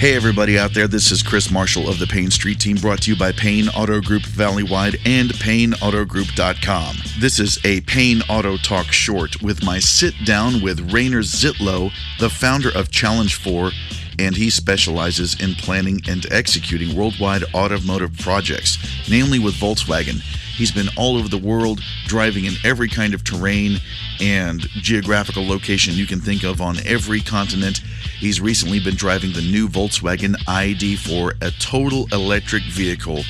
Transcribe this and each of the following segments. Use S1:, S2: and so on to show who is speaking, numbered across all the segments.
S1: Hey everybody out there, this is Chris Marshall of the Payne Street Team, brought to you by Payne Auto Group Valleywide and PayneAutoGroup.com. This is a Payne Auto Talk short with my sit down with Rainer Zietlow, the founder of Challenge 4, and he specializes in planning and executing worldwide automotive projects, namely with Volkswagen. He's been all over the world, driving in every kind of terrain and geographical location you can think of on every continent. He's recently been driving the new Volkswagen ID.4, a total electric vehicle,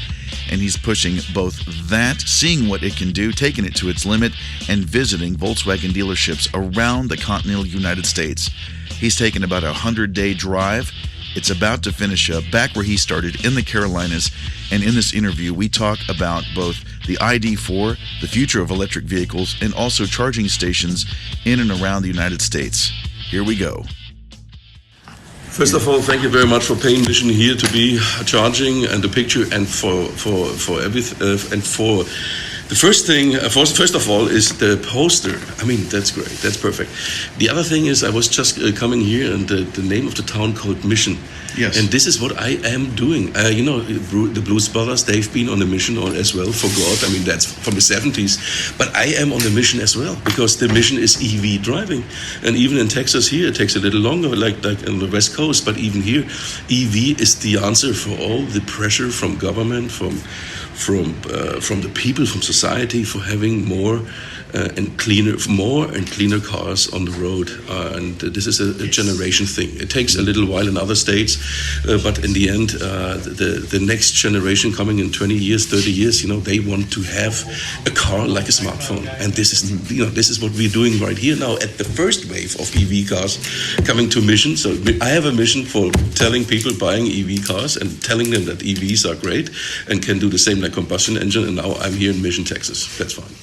S1: and he's pushing both that, seeing what it can do, taking it to its limit, and visiting Volkswagen dealerships around the continental United States. He's taken about a 100-day drive. It's about to finish up back where he started in the Carolinas, and in this interview we talk about both the ID.4, the future of electric vehicles, and also charging stations in and around the United States. Here we go.
S2: First of all, thank you very much for Payne Mission here to be charging and the picture, and for everything, and for the first thing. First of all, is the poster. I mean, that's great. That's perfect. The other thing is, I was just coming here, and the name of the town called Mission.
S1: Yes.
S2: And this is what I am doing. The Blues Brothers, they've been on a mission as well for God. I mean, that's from the 70s. But I am on the mission as well, because the mission is EV driving. And even in Texas here, it takes a little longer, like on the West Coast. But even here, EV is the answer for all the pressure from government, from the people, from society, for having more and cleaner cars on the road. And this is a generation thing. It takes a little while in other states, but in the end, the next generation coming in 20 years, 30 years, they want to have a car like a smartphone. And this is what we're doing right here now at the first wave of EV cars coming to Mission. So I have a mission for telling people buying EV cars and telling them that EVs are great and can do the same like combustion engine. And now I'm here in Mission, Texas. That's fine.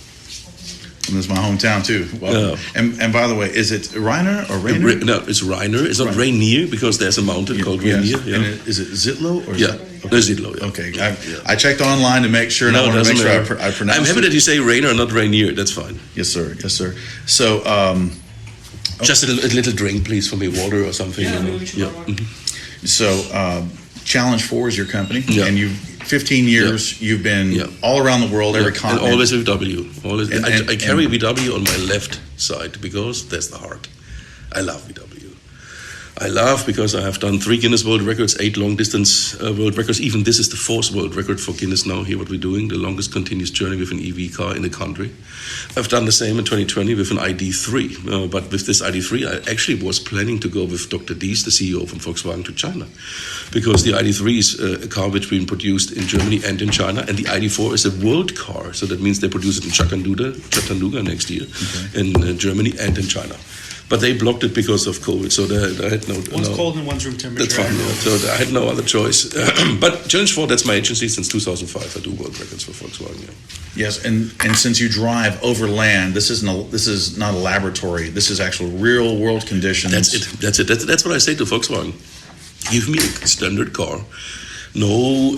S1: And this is my hometown too. Well, and by the way, is it Rainer or Rainer?
S2: No, it's Rainer. It's not Rainier, because there's a mountain called Rainier.
S1: Yeah. And is it Zietlow? Or
S2: Zietlow. Yeah.
S1: Okay. I checked online to make sure, and I want to make sure I pronounce it.
S2: I'm happy that you say Rainer, not Rainier. That's fine.
S1: Yes, sir. Yes, sir. So,
S2: just a little drink, please, for me, water or something.
S1: So, Challenge 4 is your company, and you've 15 years you've been all around the world, every continent.
S2: And always with VW. I carry VW on my left side because that's the heart. I love VW. I love because I have done 3 Guinness World Records, 8 long-distance world records. Even this is the 4th world record for Guinness now, here what we're doing, the longest continuous journey with an EV car in the country. I've done the same in 2020 with an ID.3. But with this ID.3, I actually was planning to go with Dr. Dies, the CEO from Volkswagen, to China. Because the ID.3 is a car which has been produced in Germany and in China, and the ID.4 is a world car. So that means they produce it in Chattanooga next year, in Germany and in China. But they blocked it because of COVID, so I had no...
S3: One's cold and one's room temperature.
S2: That's fine, so I had no other choice. But Challenge 4, that's my agency since 2005. I do world records for Volkswagen,
S1: Yes, and since you drive over land, this is not a laboratory. This is actual real-world conditions.
S2: That's it. That's what I say to Volkswagen. Give me a standard car. No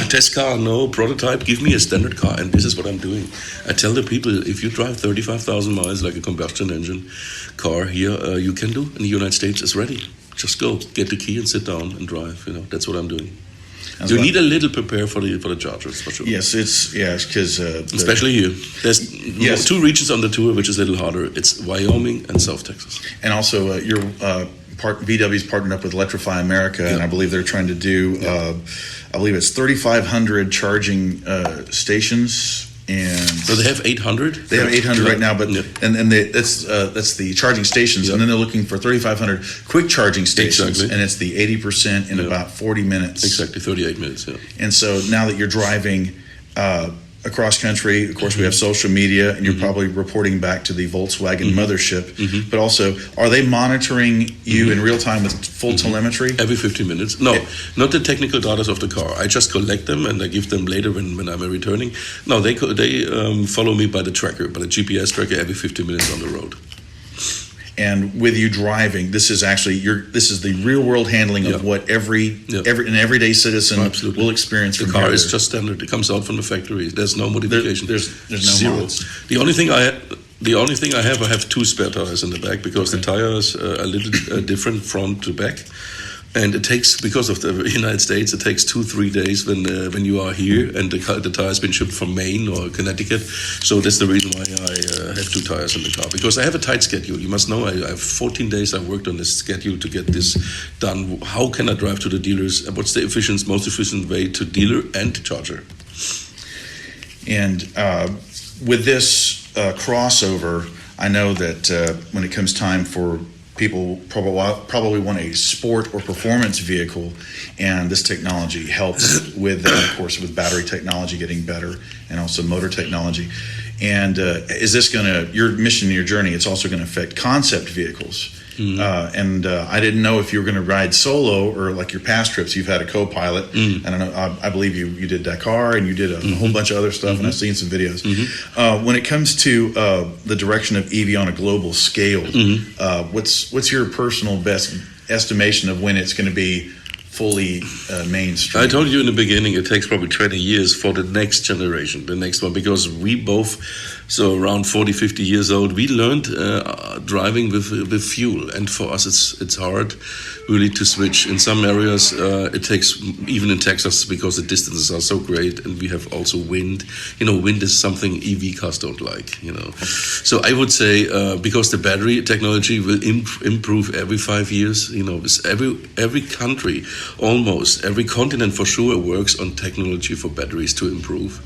S2: test car, no prototype. Give me a standard car, and this is what I'm doing. I tell the people, if you drive 35,000 miles like a combustion engine car here, you can do. And the United States is ready. Just go, get the key and sit down and drive. That's what I'm doing. You need a little prepare for the chargers, for sure.
S1: Yes, because
S2: especially here. There's 2 regions on the tour which is a little harder. It's Wyoming and South Texas.
S1: And also VW's partnered up with Electrify America, and I believe they're trying to do, I believe it's 3,500 charging stations. And
S2: so they have 800.
S1: They have 800 right now, but that's the charging stations, and then they're looking for 3,500 quick charging stations, and it's the 80% in about 40 minutes.
S2: Exactly, 38 minutes. Yeah.
S1: And so now that you're driving across country, of course, we have social media, and you're probably reporting back to the Volkswagen mothership. But also, are they monitoring you in real time with full telemetry?
S2: Every 15 minutes? No, not the technical data of the car. I just collect them and I give them later when I'm returning. No, they follow me by the tracker, by the GPS tracker, every 15 minutes on the road.
S1: And with you driving, this is the real world handling of what an everyday citizen will experience.
S2: The car is just standard. It comes out from the factory. There's no modification.
S1: There's no
S2: zero.
S1: mods.
S2: The only thing I have 2 spare tires in the back because the tire is a little different front to back. And it takes, because of the United States, it takes 2-3 days when you are here, and the tire has been shipped from Maine or Connecticut. So that's the reason why I have 2 tires in the car, because I have a tight schedule. You must know I have 14 days I worked on this schedule to get this done. How can I drive to the dealers? What's the most efficient way to dealer and charger?
S1: And with this crossover, I know that when it comes time for people probably want a sport or performance vehicle, and this technology helps with that, of course, with battery technology getting better and also motor technology. And is this going to, your mission, your journey, it's also going to affect concept vehicles. And I didn't know if you were going to ride solo or like your past trips, you've had a co-pilot. I don't know, I believe you did Dakar and you did a whole bunch of other stuff, and I've seen some videos. When it comes to the direction of EV on a global scale, what's your personal best estimation of when it's going to be fully mainstream?
S2: I told you in the beginning, it takes probably 20 years for the next generation, the next one, because we both, so around 40, 50 years old, we learned driving with fuel, and for us it's hard really to switch. In some areas it takes, even in Texas, because the distances are so great, and we have also wind. Wind is something EV cars don't like, So I would say because the battery technology will improve every 5 years, every country, almost every continent for sure, works on technology for batteries to improve.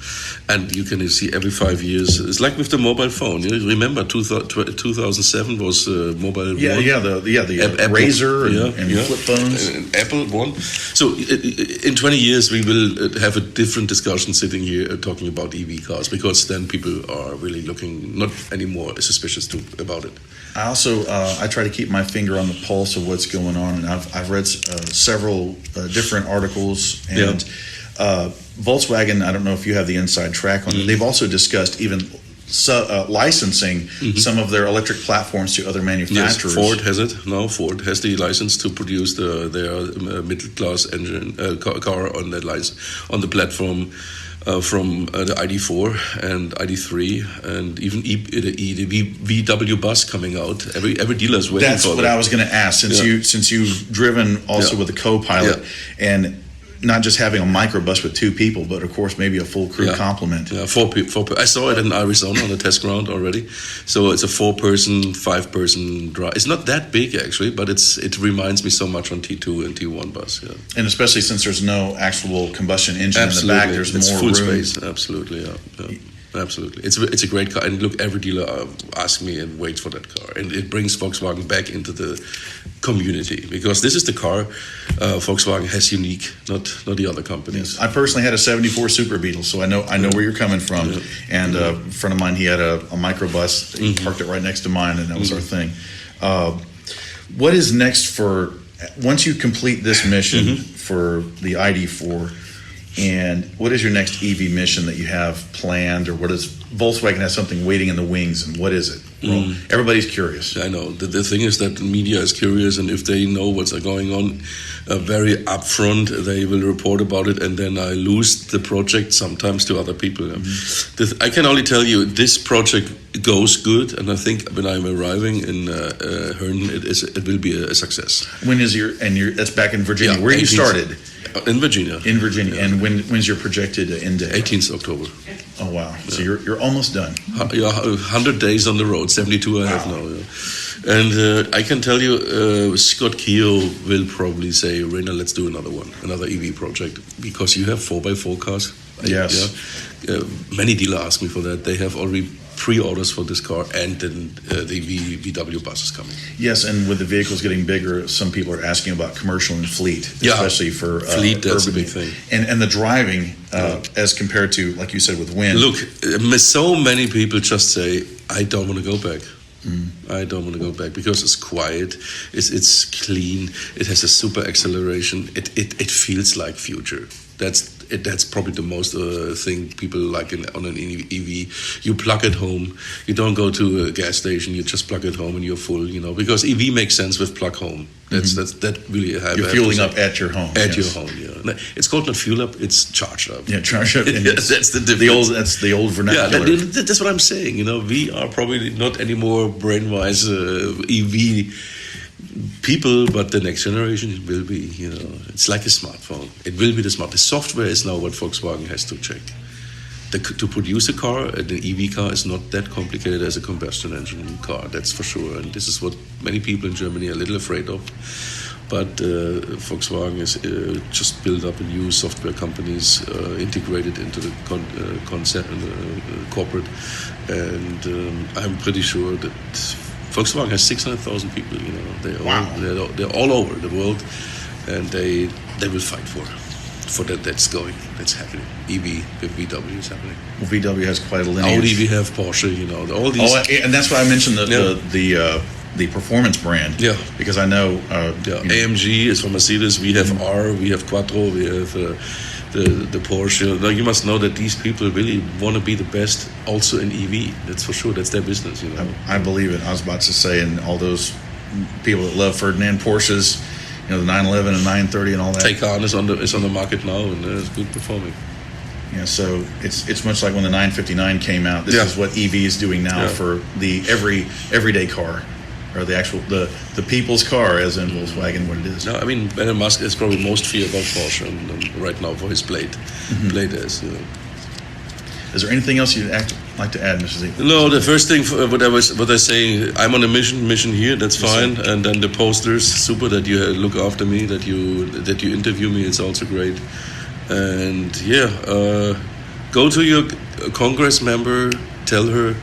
S2: And you can see every 5 years, it's like with the mobile phone. Remember 2007 was mobile.
S1: The Razor and flip phones.
S2: And Apple one. So in 20 years we will have a different discussion sitting here talking about EV cars, because then people are really looking not anymore suspicious about it.
S1: I also I try to keep my finger on the pulse of what's going on, and I've read several different articles, and Volkswagen, I don't know if you have the inside track on it, they've also discussed even licensing some of their electric platforms to other manufacturers.
S2: Yes, Ford has it now. Ford has the license to produce their middle class engine car on that on the platform. From the ID.4 and ID.3 and even the VW bus coming out. Every dealer is waiting for that.
S1: That's what I was going to ask. Since you've driven also with a co-pilot, and not just having a microbus with 2 people, but of course maybe a full crew complement.
S2: Yeah, 4 people. I saw it in Arizona on the test ground already. So it's a 4-person, 5-person drive. It's not that big actually, but it reminds me so much on T2 and T1 bus. Yeah.
S1: And especially since there's no actual combustion engine in the back, there's more
S2: full
S1: room.
S2: Space. Absolutely, yeah. Absolutely, it's a great car, and look, every dealer asks me and waits for that car, and it brings Volkswagen back into the community, because this is the car Volkswagen has unique, not the other companies.
S1: Yes. I personally had a '74 Super Beetle, so I know where you're coming from. Yeah. And a friend of mine, he had a microbus. He parked it right next to mine, and that was our thing. What is next for once you complete this mission for the ID.4? And what is your next EV mission that you have planned, or what is Volkswagen has something waiting in the wings, and what is it? Well, everybody's curious.
S2: I know. The thing is that the media is curious, and if they know what's going on very upfront, they will report about it, and then I lose the project sometimes to other people. I can only tell you this project goes good, and I think when I'm arriving in Herne, it will be a success.
S1: When is that's back in Virginia, where you started?
S2: In Virginia.
S1: Yeah. And when's your projected end date?
S2: 18th October.
S1: Oh wow! Yeah. So you're almost done.
S2: 100 days on the road, 72 I have now. Yeah. And I can tell you, Scott Keogh will probably say, Rainer, let's do another EV project, because you have 4x4 cars.
S1: Yes.
S2: Many dealers ask me for that. They have already pre-orders for this car, and then the VW bus is coming.
S1: Yes, and with the vehicles getting bigger, some people are asking about commercial and fleet, especially for
S2: fleet. That's
S1: urban,
S2: a big thing.
S1: And the driving as compared to, like you said, with wind.
S2: Look, so many people just say, I don't want to go back. I don't want to go back because it's quiet, it's clean, it has a super acceleration, it feels like future. That's probably the most thing people like on an EV. You plug it home. You don't go to a gas station. You just plug it home and you're full. Because EV makes sense with plug home. That really.
S1: You're fueling up at your home.
S2: At your home, yeah. It's called not fuel up. It's charge up.
S1: Yeah, charge up.
S2: That's the difference.
S1: That's the old vernacular.
S2: Yeah, that's what I'm saying. We are probably not anymore brain-wise EV people, but the next generation it will be, it's like a smartphone. It will be the smart. The software is now what Volkswagen has to check. To produce a car, an EV car, is not that complicated as a combustion engine car, that's for sure. And this is what many people in Germany are a little afraid of. But Volkswagen is just built up a new software companies integrated into the corporate. And I'm pretty sure that Volkswagen has 600,000 people. They're all over the world, and they will fight for that. That's happening. EV with VW is happening.
S1: Well, VW has quite a lineage.
S2: Audi, we have Porsche. All these.
S1: And that's why I mentioned the performance brand.
S2: Yeah.
S1: Because I know.
S2: AMG is from Mercedes. We have R. We have Quattro. We have the Porsche. Now you must know that these people really want to be the best, also in EV. That's for sure. That's their business.
S1: I believe it. I was about to say, and all those people that love Ferdinand Porsches. The 911 and 930 and all that.
S2: Taycan is on the market now and it's good performing.
S1: Yeah, so it's much like when the 959 came out. This is what EV is doing now for the everyday car, or the people's car, as in Volkswagen, what it is.
S2: No, I mean, Elon Musk is probably most feared about Porsche and right now for his blade as.
S1: Is there anything else you'd like to add, Mr. Zietlow?
S2: No, the first thing what I say, I'm on a mission here. That's fine, and then the posters, super that you look after me, that you interview me. It's also great, and go to your Congress member, tell her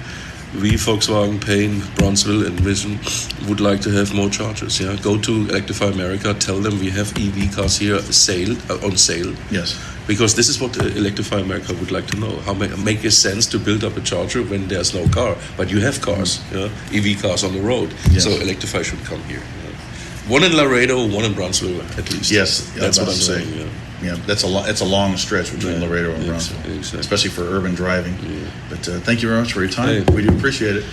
S2: we Volkswagen, Payne, Bronzeville, and Vision would like to have more chargers. Yeah, go to Electrify America, tell them we have EV cars here on sale.
S1: Yes.
S2: Because this is what Electrify America would like to know. How make it sense to build up a charger when there's no car, but you have cars, EV cars on the road. Yes. So Electrify should come here. One in Laredo, one in Brownsville, at least.
S1: Yes,
S2: that's what I'm saying.
S1: Yeah, that's it's a long stretch between Laredo and Brownsville, especially for urban driving. Yeah. But thank you very much for your time. Hey. We do appreciate it.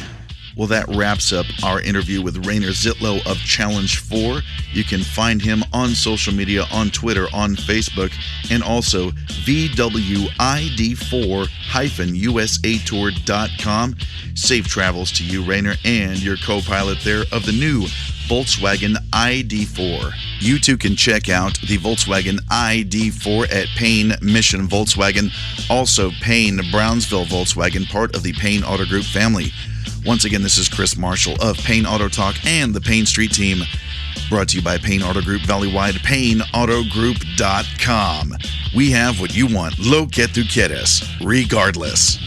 S1: Well, that wraps up our interview with Rainer Zietlow of Challenge 4. You can find him on social media, on Twitter, on Facebook, and also VWID4-USAtour.com. Safe travels to you, Rainer, and your co-pilot there of the new Volkswagen ID.4. You too can check out the Volkswagen ID.4 at Payne Mission Volkswagen, also Payne Brownsville Volkswagen, part of the Payne Auto Group family. Once again, this is Chris Marshall of Payne Auto Talk and the Payne Street Team, brought to you by Payne Auto Group Valley-wide, PayneAutoGroup.com. We have what you want. Lo que tú quieres, regardless.